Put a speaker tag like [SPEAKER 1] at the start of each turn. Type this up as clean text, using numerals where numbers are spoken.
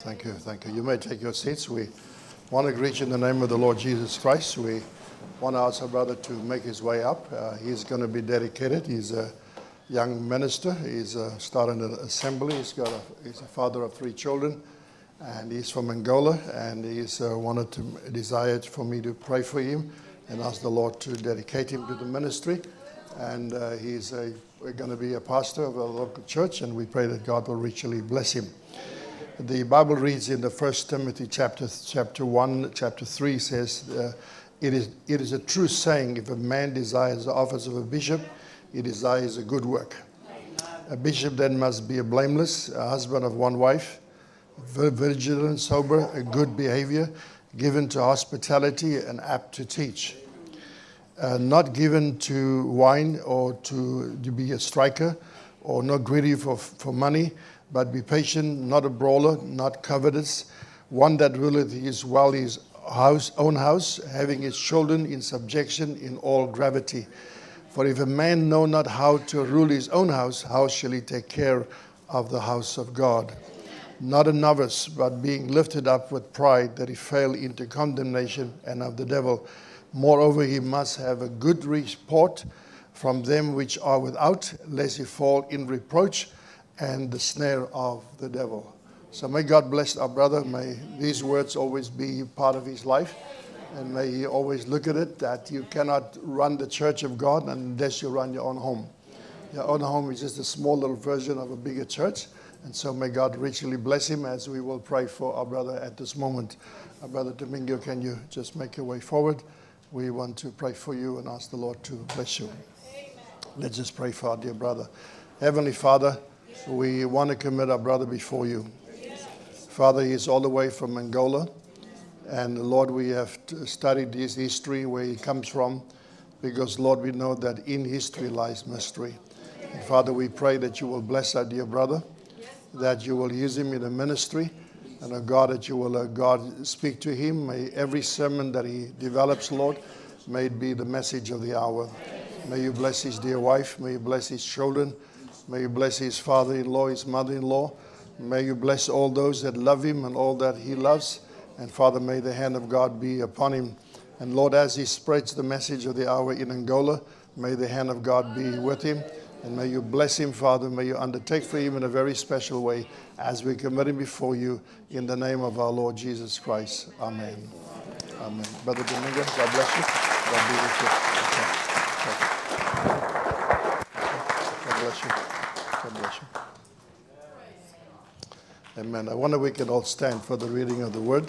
[SPEAKER 1] Thank you, thank you. You may take your seats. We want to greet you in the name of the Lord Jesus Christ. We want to ask our brother to make his way up. He's going to be dedicated. He's a young minister. He's starting an assembly. He's a father of 3 children, and he's from Angola. And he's desired for me to pray for him and ask the Lord to dedicate him to the ministry. And we're going to be a pastor of a local church, and we pray that God will richly bless him. The Bible reads in the 1 Timothy chapter 1, chapter 3 says, it is a true saying, if a man desires the office of a bishop, he desires a good work. A bishop then must be a blameless, a husband of 1 wife, vigilant, sober, a good behavior, given to hospitality and apt to teach. Not given to wine or to be a striker, or not greedy for money, but be patient, not a brawler, not covetous, one that ruleth his own house, having his children in subjection in all gravity. For if a man know not how to rule his own house, how shall he take care of the house of God? Not a novice, but being lifted up with pride, that he fail into condemnation and of the devil. Moreover, he must have a good report from them which are without, lest he fall in reproach and the snare of the devil. So may God bless our brother. May these words always be part of his life. And may he always look at it that you cannot run the church of God unless you run your own home. Your own home is just a small little version of a bigger church. And so may God richly bless him as we will pray for our brother at this moment. Our brother Domingo, can you just make your way forward? We want to pray for you and ask the Lord to bless you. Let's just pray for our dear brother. Heavenly Father, we want to commit our brother before you. Father, he is all the way from Angola. And Lord, we have studied his history, where he comes from, because Lord, we know that in history lies mystery. And Father, we pray that you will bless our dear brother, that you will use him in the ministry, and God, that you will, God, speak to him. May every sermon that he develops, Lord, may it be the message of the hour. May you bless his dear wife. May you bless his children. May you bless his father-in-law, his mother-in-law. May you bless all those that love him and all that he loves. And Father, may the hand of God be upon him. And Lord, as he spreads the message of the hour in Angola, may the hand of God be with him. And may you bless him, Father. May you undertake for him in a very special way as we commit him before you in the name of our Lord Jesus Christ. Amen. Amen. Brother Domingo, God bless you. God be with you. God bless you. God bless you. Amen. I wonder we can all stand for the reading of the word.